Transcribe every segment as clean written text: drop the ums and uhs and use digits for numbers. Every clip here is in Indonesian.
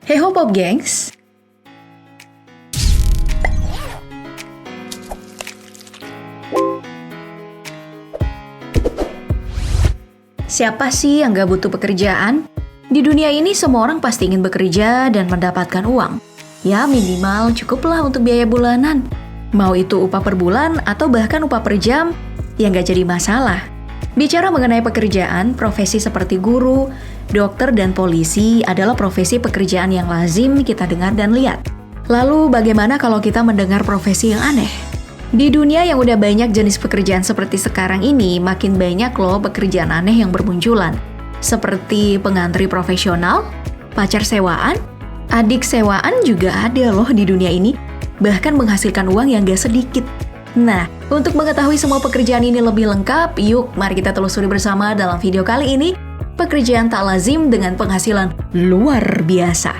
Hey ho Pop gengs! Siapa sih yang gak butuh pekerjaan? Di dunia ini semua orang pasti ingin bekerja dan mendapatkan uang. Ya minimal cukuplah untuk biaya bulanan. Mau itu upah per bulan atau bahkan upah per jam, ya gak jadi masalah. Bicara mengenai pekerjaan, profesi seperti guru, dokter, dan polisi adalah profesi pekerjaan yang lazim kita dengar dan lihat. Lalu bagaimana kalau kita mendengar profesi yang aneh? Di dunia yang udah banyak jenis pekerjaan seperti sekarang ini, makin banyak loh pekerjaan aneh yang bermunculan. Seperti pengantri profesional, pacar sewaan, adik sewaan juga ada loh di dunia ini. Bahkan menghasilkan uang yang gak sedikit. Nah, untuk mengetahui semua pekerjaan ini lebih lengkap, yuk mari kita telusuri bersama dalam video kali ini pekerjaan tak lazim dengan penghasilan luar biasa.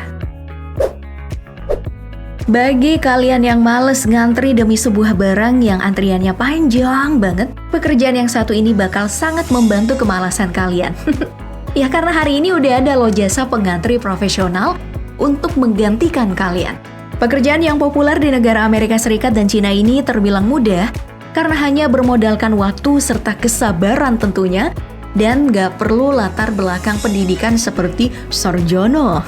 Bagi kalian yang males ngantri demi sebuah barang yang antriannya panjang banget, pekerjaan yang satu ini bakal sangat membantu kemalasan kalian. Ya karena hari ini udah ada loh jasa pengantri profesional untuk menggantikan kalian. Pekerjaan yang populer di negara Amerika Serikat dan Cina ini terbilang mudah karena hanya bermodalkan waktu serta kesabaran tentunya dan gak perlu latar belakang pendidikan seperti sarjana.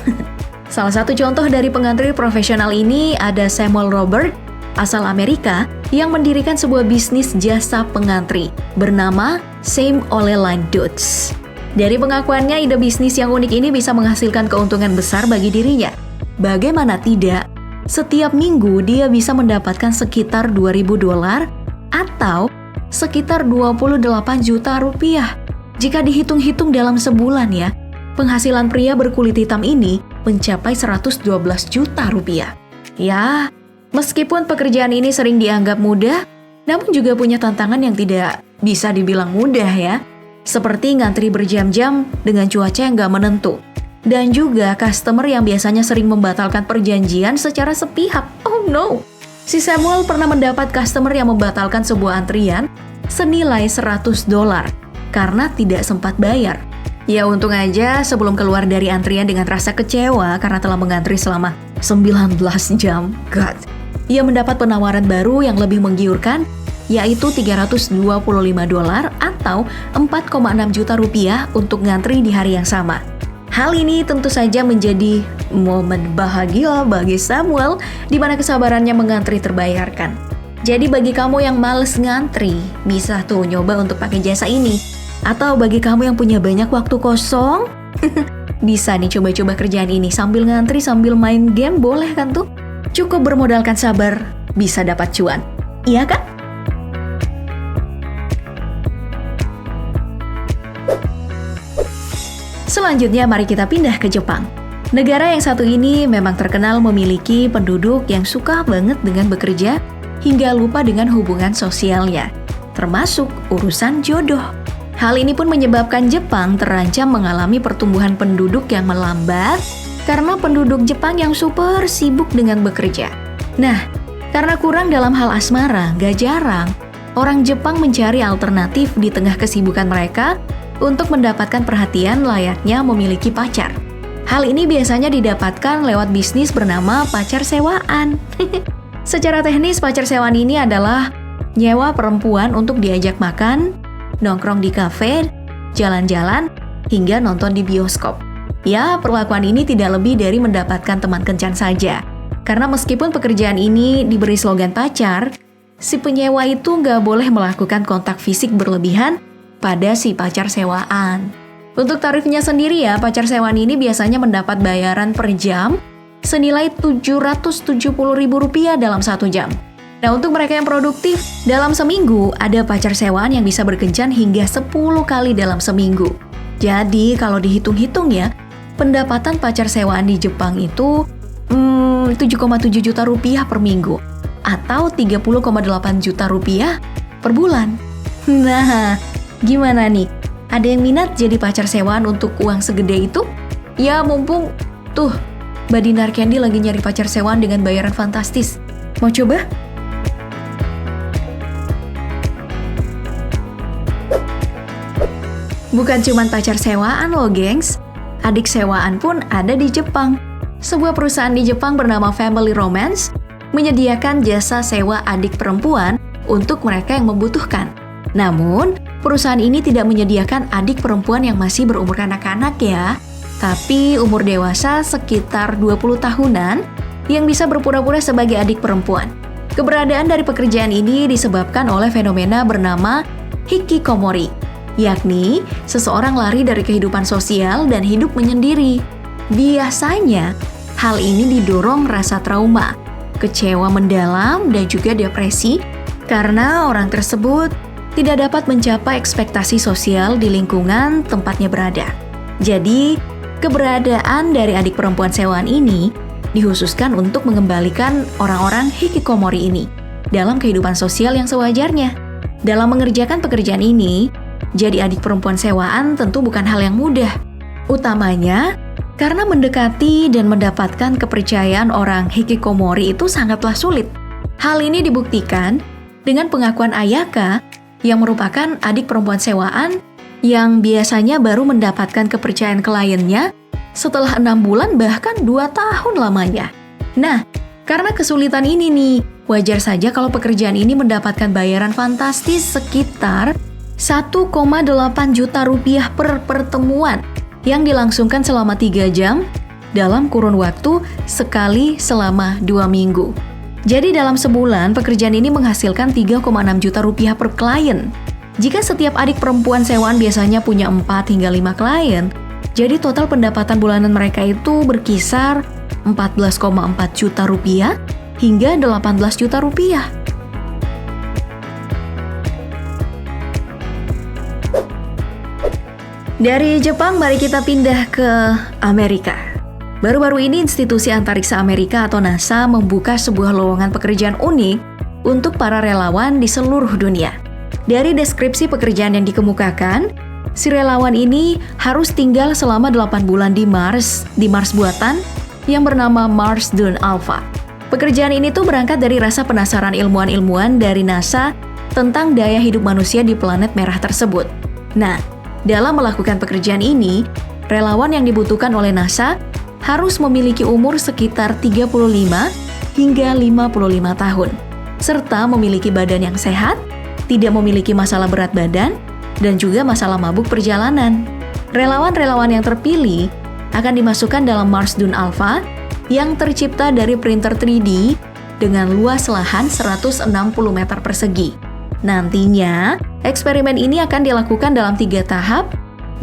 Salah satu contoh dari pengantri profesional ini ada Samuel Robert, asal Amerika, yang mendirikan sebuah bisnis jasa pengantri bernama Same Ole Line Dudes. Dari pengakuannya, ide bisnis yang unik ini bisa menghasilkan keuntungan besar bagi dirinya. Bagaimana tidak? Setiap minggu dia bisa mendapatkan sekitar $2.000 atau sekitar 28 juta rupiah. Jika dihitung-hitung dalam sebulan ya, penghasilan pria berkulit hitam ini mencapai 112 juta rupiah. Ya, meskipun pekerjaan ini sering dianggap mudah, namun juga punya tantangan yang tidak bisa dibilang mudah ya. Seperti ngantri berjam-jam dengan cuaca yang gak menentu. Dan juga customer yang biasanya sering membatalkan perjanjian secara sepihak. Oh no! Si Samuel pernah mendapat customer yang membatalkan sebuah antrian senilai $100 karena tidak sempat bayar. Ya untung aja sebelum keluar dari antrian dengan rasa kecewa karena telah mengantri selama 19 jam. God. Ia mendapat penawaran baru yang lebih menggiurkan, yaitu $325 atau 4,6 juta rupiah untuk ngantri di hari yang sama. Hal ini tentu saja menjadi momen bahagia bagi Samuel di mana kesabarannya mengantri terbayarkan. Jadi bagi kamu yang males ngantri, bisa tuh nyoba untuk pakai jasa ini. Atau bagi kamu yang punya banyak waktu kosong, bisa nih coba-coba kerjaan ini sambil ngantri sambil main game, boleh kan tuh? Cukup bermodalkan sabar, bisa dapat cuan. Iya kan? Selanjutnya mari kita pindah ke Jepang. Negara yang satu ini memang terkenal memiliki penduduk yang suka banget dengan bekerja hingga lupa dengan hubungan sosialnya, termasuk urusan jodoh. Hal ini pun menyebabkan Jepang terancam mengalami pertumbuhan penduduk yang melambat karena penduduk Jepang yang super sibuk dengan bekerja. Nah, karena kurang dalam hal asmara, gak jarang orang Jepang mencari alternatif di tengah kesibukan mereka untuk mendapatkan perhatian layaknya memiliki pacar. Hal ini biasanya didapatkan lewat bisnis bernama pacar sewaan. Secara teknis, pacar sewaan ini adalah nyewa perempuan untuk diajak makan, nongkrong di kafe, jalan-jalan, hingga nonton di bioskop. Ya, perlakuan ini tidak lebih dari mendapatkan teman kencan saja. Karena meskipun pekerjaan ini diberi slogan pacar, si penyewa itu nggak boleh melakukan kontak fisik berlebihan pada si pacar sewaan. Untuk tarifnya sendiri ya, pacar sewaan ini biasanya mendapat bayaran per jam senilai Rp770.000 dalam 1 jam. Nah, untuk mereka yang produktif, dalam seminggu ada pacar sewaan yang bisa berkencan hingga 10 kali dalam seminggu. Jadi, kalau dihitung-hitung ya, pendapatan pacar sewaan di Jepang itu 7,7 juta rupiah per minggu atau 30,8 juta rupiah per bulan. Nah, gimana nih? Ada yang minat jadi pacar sewaan untuk uang segede itu? Ya, mumpung tuh Mbak Dinar Candy lagi nyari pacar sewaan dengan bayaran fantastis. Mau coba? Bukan cuma pacar sewaan loh, gengs. Adik sewaan pun ada di Jepang. sebuah perusahaan di Jepang bernama Family Romance menyediakan jasa sewa adik perempuan untuk mereka yang membutuhkan. Namun, perusahaan ini tidak menyediakan adik perempuan yang masih berumur kanak-kanak ya, tapi umur dewasa sekitar 20 tahunan yang bisa berpura-pura sebagai adik perempuan. Keberadaan dari pekerjaan ini disebabkan oleh fenomena bernama hikikomori, yakni seseorang lari dari kehidupan sosial dan hidup menyendiri. Biasanya, hal ini didorong rasa trauma, kecewa mendalam, dan juga depresi karena orang tersebut tidak dapat mencapai ekspektasi sosial di lingkungan tempatnya berada. Jadi, keberadaan dari adik perempuan sewaan ini dikhususkan untuk mengembalikan orang-orang hikikomori ini dalam kehidupan sosial yang sewajarnya. Dalam mengerjakan pekerjaan ini, jadi adik perempuan sewaan tentu bukan hal yang mudah. Utamanya, karena mendekati dan mendapatkan kepercayaan orang hikikomori itu sangatlah sulit. Hal ini dibuktikan dengan pengakuan Ayaka yang merupakan adik perempuan sewaan yang biasanya baru mendapatkan kepercayaan kliennya setelah 6 bulan bahkan 2 tahun lamanya. Nah, karena kesulitan ini nih, wajar saja kalau pekerjaan ini mendapatkan bayaran fantastis sekitar 1,8 juta rupiah per pertemuan yang dilangsungkan selama 3 jam dalam kurun waktu sekali selama 2 minggu. Jadi dalam sebulan, pekerjaan ini menghasilkan 3,6 juta rupiah per klien. Jika setiap adik perempuan sewaan biasanya punya 4 hingga 5 klien, jadi total pendapatan bulanan mereka itu berkisar 14,4 juta rupiah hingga 18 juta rupiah. Dari Jepang, mari kita pindah ke Amerika. Baru-baru ini institusi antariksa Amerika atau NASA membuka sebuah lowongan pekerjaan unik untuk para relawan di seluruh dunia. Dari deskripsi pekerjaan yang dikemukakan, si relawan ini harus tinggal selama 8 bulan di Mars buatan yang bernama Mars Dune Alpha. Pekerjaan ini tuh berangkat dari rasa penasaran ilmuwan-ilmuwan dari NASA tentang daya hidup manusia di planet merah tersebut. Nah, dalam melakukan pekerjaan ini, relawan yang dibutuhkan oleh NASA harus memiliki umur sekitar 35 hingga 55 tahun, serta memiliki badan yang sehat, tidak memiliki masalah berat badan, dan juga masalah mabuk perjalanan. Relawan-relawan yang terpilih akan dimasukkan dalam Mars Dune Alpha yang tercipta dari printer 3D dengan luas lahan 160 meter persegi. Nantinya, eksperimen ini akan dilakukan dalam 3 tahap,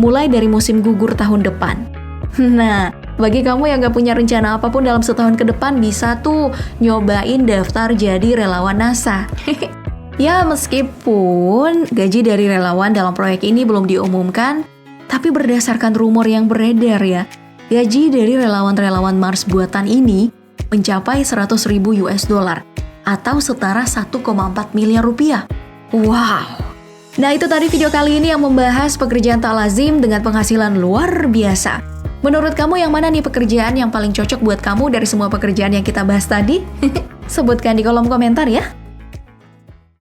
mulai dari musim gugur tahun depan. Nah, bagi kamu yang gak punya rencana apapun dalam setahun ke depan, bisa tuh nyobain daftar jadi relawan NASA. Ya, meskipun gaji dari relawan dalam proyek ini belum diumumkan, tapi berdasarkan rumor yang beredar ya, gaji dari relawan-relawan Mars buatan ini mencapai 100.000 US dollar atau setara 1,4 miliar rupiah. Wow! Nah, itu tadi video kali ini yang membahas pekerjaan tak lazim dengan penghasilan luar biasa. Menurut kamu yang mana nih pekerjaan yang paling cocok buat kamu dari semua pekerjaan yang kita bahas tadi? Sebutkan di kolom komentar ya.